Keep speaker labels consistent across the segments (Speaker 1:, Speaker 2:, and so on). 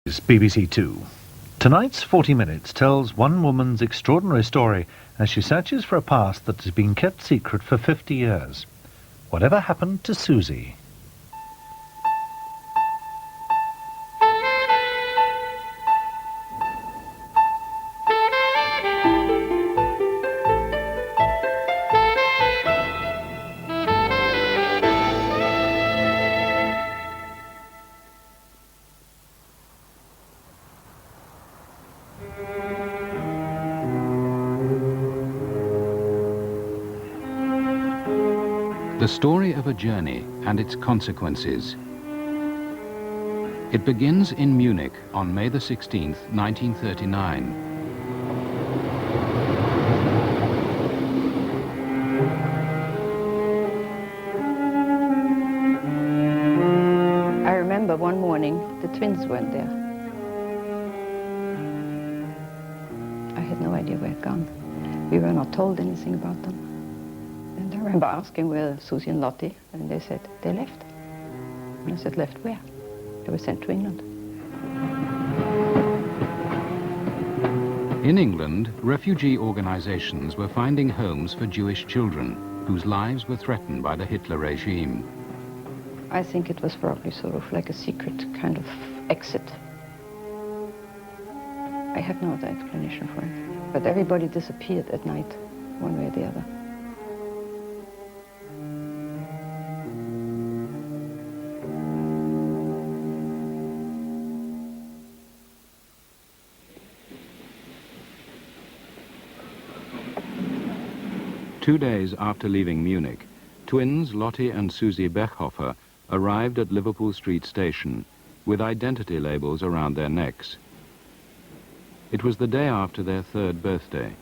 Speaker 1: Is BBC Two. Tonight's 40 Minutes tells one woman's extraordinary story as she searches for a past that has been kept secret for 50 years. Whatever happened to Susi?
Speaker 2: The story of a journey and its consequences. It begins in Munich on May the 16th, 1939.
Speaker 3: I remember one morning the twins weren't there. I had no idea where they'd gone. We were not told anything about them. And I remember asking where Susi and Lottie, and they said they left. And I said, left where? They were sent to England.
Speaker 2: In England, refugee organizations were finding homes for Jewish children whose lives were threatened by the Hitler regime.
Speaker 3: I think it was probably sort of like a secret kind of exit. I have no other explanation for it. But everybody disappeared at night, one way or the other.
Speaker 2: Two days after leaving Munich, twins Lottie and Susi Bechhofer arrived at Liverpool Street Station with identity labels around their necks. It was the day after their third birthday.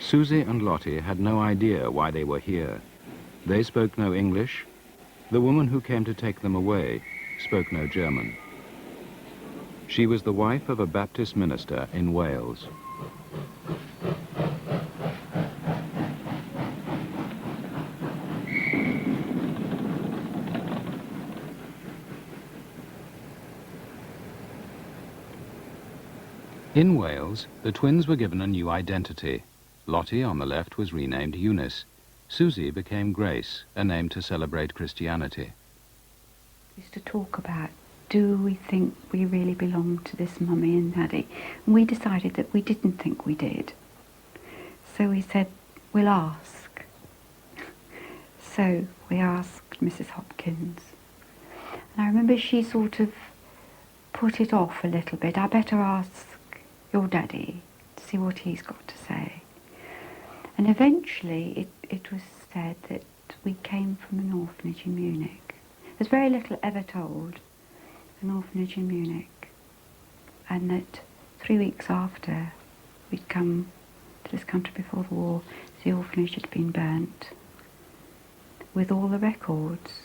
Speaker 2: Susi and Lottie had no idea why they were here. They spoke no English. The woman who came to take them away spoke no German. She was the wife of a Baptist minister in Wales. In Wales, the twins were given a new identity. Lottie, on the left, was renamed Eunice. Susi became Grace, a name to celebrate Christianity.
Speaker 4: We used to talk about, do we think we really belong to this mummy and daddy? And we decided that we didn't think we did. So we said, we'll ask. So we asked Mrs. Hopkins. And I remember she sort of put it off a little bit. I better ask your daddy to see what he's got to say. And eventually it was said that we came from an orphanage in Munich. There's very little ever told, an orphanage in Munich. And that 3 weeks after we'd come to this country before the war, the orphanage had been burnt with all the records.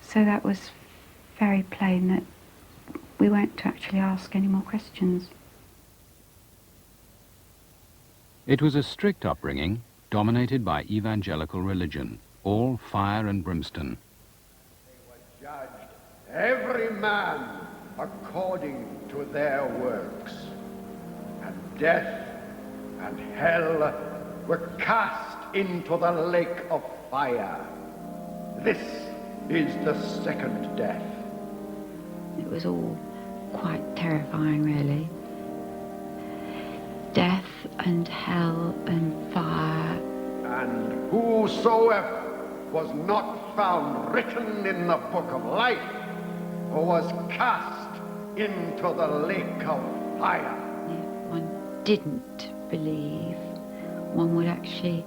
Speaker 4: So that was very plain that we weren't to actually ask any more questions.
Speaker 2: It was a strict upbringing, dominated by evangelical religion, all fire and brimstone.
Speaker 5: They were judged, every man according to their works. And death and hell were cast into the lake of fire. This is the second death.
Speaker 4: It was all quite terrifying, really. Death and hell and fire.
Speaker 5: And whosoever was not found written in the book of life was cast into the lake of fire.
Speaker 4: If one didn't believe, one would actually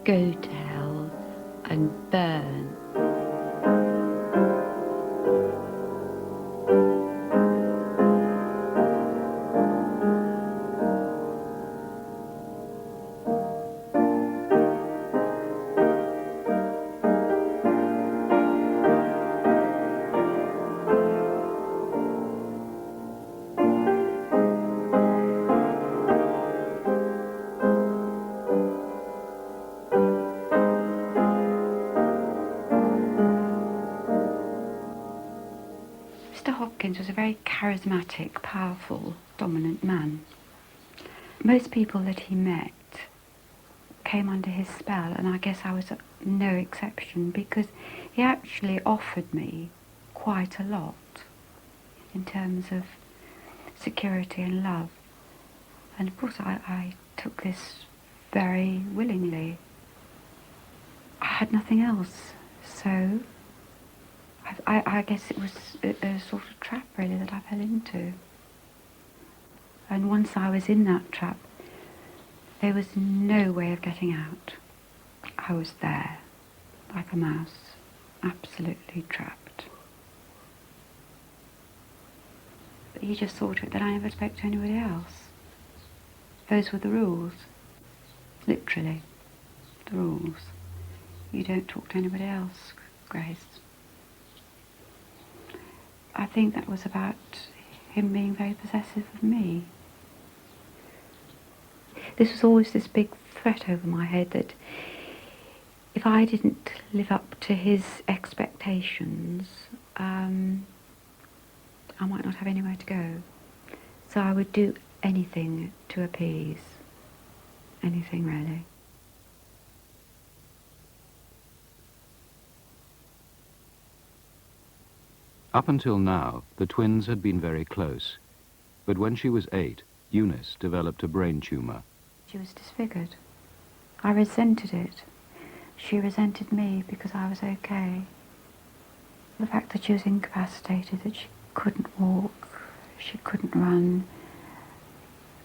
Speaker 4: go to hell and burn. Mr. Hopkins was a very charismatic, powerful, dominant man. Most people that he met came under his spell, and I guess I was no exception, because he actually offered me quite a lot in terms of security and love. And of course I took this very willingly. I had nothing else, so I guess it was a sort of trap really that I fell into. And once I was in that trap, there was no way of getting out. I was there, like a mouse, absolutely trapped. But he just saw to it that I never spoke to anybody else. Those were the rules, literally, the rules. You don't talk to anybody else, Grace. I think that was about him being very possessive of me. This was always this big threat over my head that if I didn't live up to his expectations, I might not have anywhere to go. So I would do anything to appease. Anything, really.
Speaker 2: Up until now, the twins had been very close. But when she was 8, Eunice developed a brain tumour.
Speaker 4: She was disfigured. I resented it. She resented me because I was okay. The fact that she was incapacitated, that she couldn't walk, she couldn't run,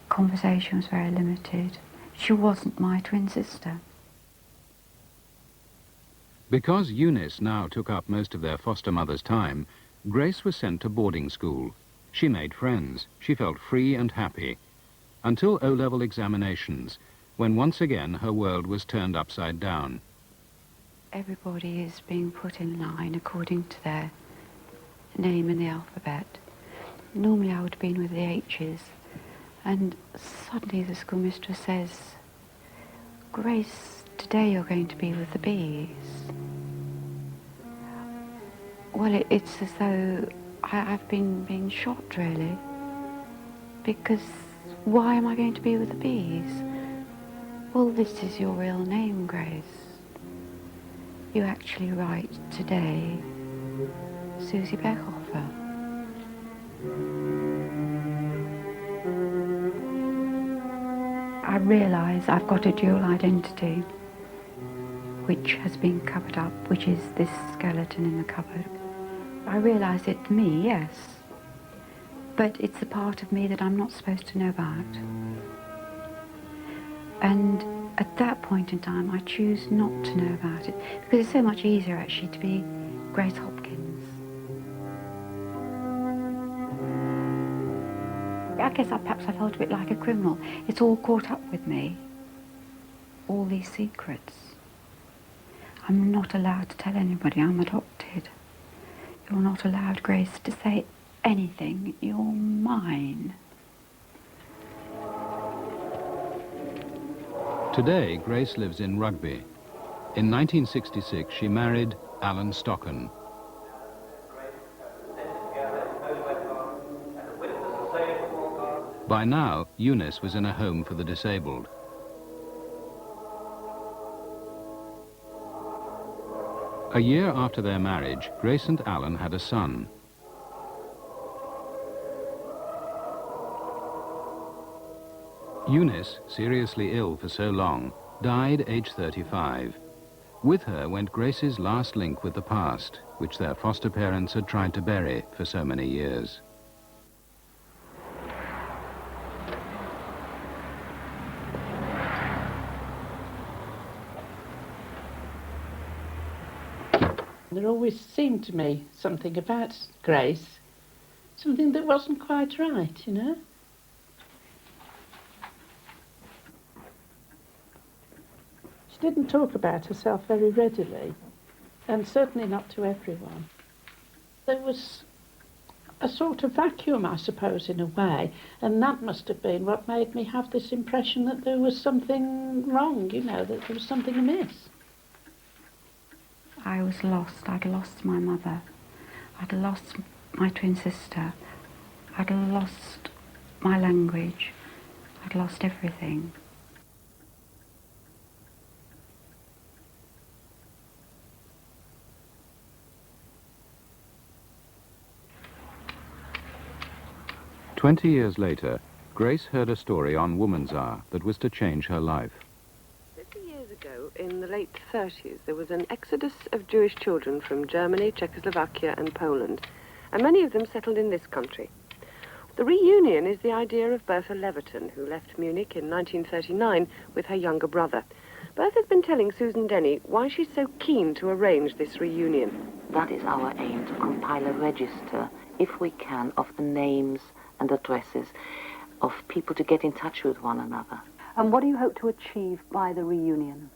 Speaker 4: conversation was very limited. She wasn't my twin sister.
Speaker 2: Because Eunice now took up most of their foster mother's time, Grace was sent to boarding school. She made friends. She felt free and happy. Until O-level examinations, when once again her world was turned upside down.
Speaker 4: Everybody is being put in line according to their name in the alphabet. Normally I would have been with the H's, and suddenly the schoolmistress says, "Grace, today you're going to be with the B's." Well, it's as though I've been being shot, really, because why am I going to be with the B's? Well, this is your real name, Grace. You actually write today, Susi Beckhofer. I realise I've got a dual identity, which has been covered up, which is this skeleton in the cupboard. I realise it's me, yes, but it's the part of me that I'm not supposed to know about. And at that point in time, I choose not to know about it, because it's so much easier, actually, to be Grace Hopkins. I guess perhaps I felt a bit like a criminal. It's all caught up with me, all these secrets. I'm not allowed to tell anybody I'm adopted. You're not allowed, Grace, to say anything. You're mine.
Speaker 2: Today, Grace lives in Rugby. In 1966, she married Alan Stocken. By now, Eunice was in a home for the disabled. A year after their marriage, Grace and Alan had a son. Eunice, seriously ill for so long, died aged 35. With her went Grace's last link with the past, which their foster parents had tried to bury for so many years.
Speaker 6: There always seemed to me something about Grace, something that wasn't quite right, you know. She didn't talk about herself very readily, and certainly not to everyone. There was a sort of vacuum, I suppose, in a way, and that must have been what made me have this impression that there was something wrong, you know, that there was something amiss.
Speaker 4: I was lost. I'd lost my mother. I'd lost my twin sister. I'd lost my language. I'd lost everything.
Speaker 2: "20 years later, Grace heard a story on Woman's Hour that was to change her life.
Speaker 7: 50 years ago, in the late 30s, there was an exodus of Jewish children from Germany, Czechoslovakia and Poland, and many of them settled in this country. The reunion is the idea of Bertha Leverton, who left Munich in 1939 with her younger brother. Bertha's been telling Susan Denny why she's so keen to arrange this reunion.
Speaker 8: That is our aim, to compile a register, if we can, of the names and addresses of people to get in touch with one another.
Speaker 9: And what do you hope to achieve by the reunion?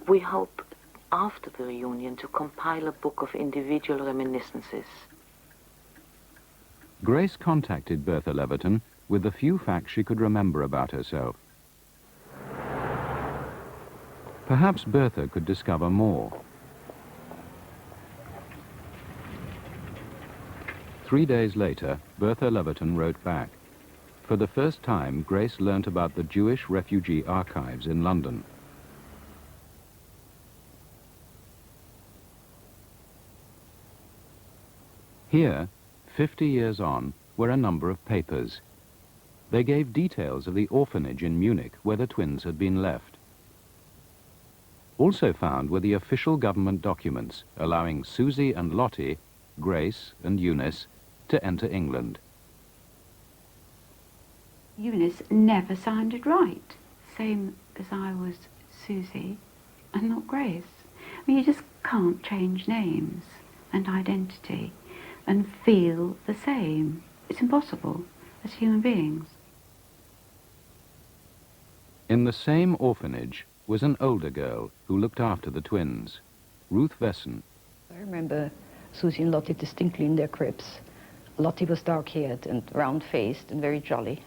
Speaker 8: We hope, after the reunion, to compile a book of individual reminiscences.
Speaker 2: Grace contacted Bertha Leverton with the few facts she could remember about herself. Perhaps Bertha could discover more. 3 days later, Bertha Leverton wrote back. For the first time, Grace learnt about the Jewish refugee archives in London. Here, 50 years on, were a number of papers. They gave details of the orphanage in Munich where the twins had been left. Also found were the official government documents allowing Susie and Lottie, Grace and Eunice, to enter England.
Speaker 4: Eunice never sounded right, same as I was Susie and not Grace. I mean, you just can't change names and identity and feel the same. It's impossible as human beings.
Speaker 2: In the same orphanage was an older girl who looked after the twins, Ruth Wesson.
Speaker 3: I remember Susie and Lottie distinctly in their cribs. Lottie was dark-haired and round-faced and very jolly.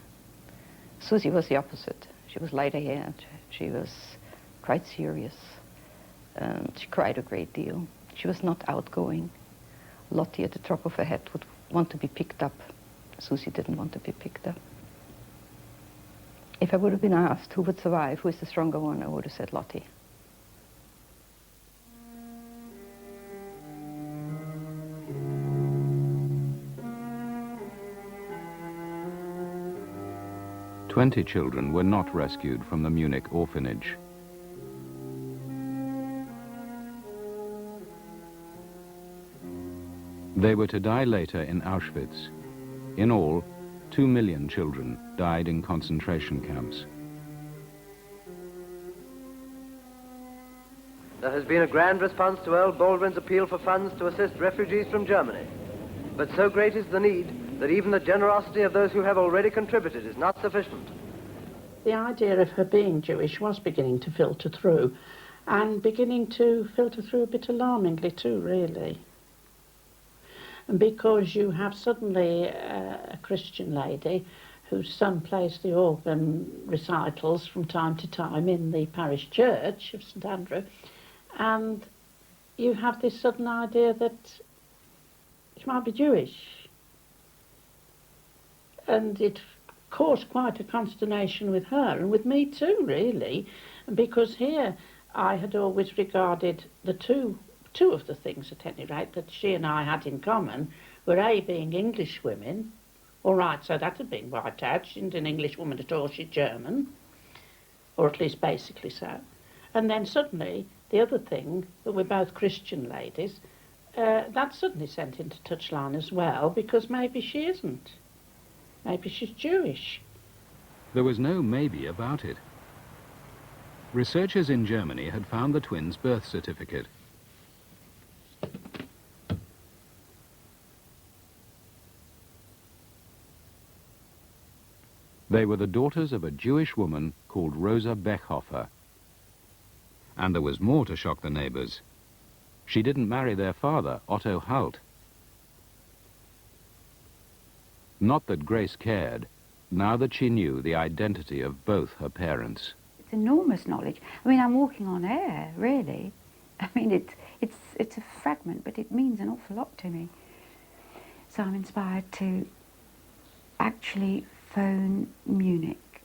Speaker 3: Susie was the opposite. She was lighter-haired. She was quite serious. She cried a great deal. She was not outgoing. Lottie, at the drop of her hat, would want to be picked up. Susie didn't want to be picked up. If I would have been asked who would survive, who is the stronger one, I would have said Lottie.
Speaker 2: "20 children were not rescued from the Munich orphanage. They were to die later in Auschwitz. In all, 2 million children died in concentration camps.
Speaker 10: There has been a grand response to Earl Baldwin's appeal for funds to assist refugees from Germany. But so great is the need that even the generosity of those who have already contributed is not sufficient.
Speaker 6: The idea of her being Jewish was beginning to filter through, and beginning to filter through a bit alarmingly too, really. And because you have suddenly a Christian lady whose son plays the organ recitals from time to time in the parish church of St Andrew, and you have this sudden idea that she might be Jewish. And it caused quite a consternation with her, and with me too, really, because here I had always regarded the two of the things, at any rate, that she and I had in common were A, being English women. All right, so that had been wiped out. She isn't an English woman at all, she's German, or at least basically so. And then suddenly, the other thing, that we're both Christian ladies, that's suddenly sent into touchline as well, because maybe she isn't. Maybe she's Jewish.
Speaker 2: There was no maybe about it. Researchers in Germany had found the twins' birth certificate. They were the daughters of a Jewish woman called Rosa Bechhofer. And there was more to shock the neighbors. She didn't marry their father, Otto Halt. Not that Grace cared, now that she knew the identity of both her parents.
Speaker 4: It's enormous knowledge. I mean, I'm walking on air, really. I mean, it's a fragment, but it means an awful lot to me. I'm inspired to actually phone Munich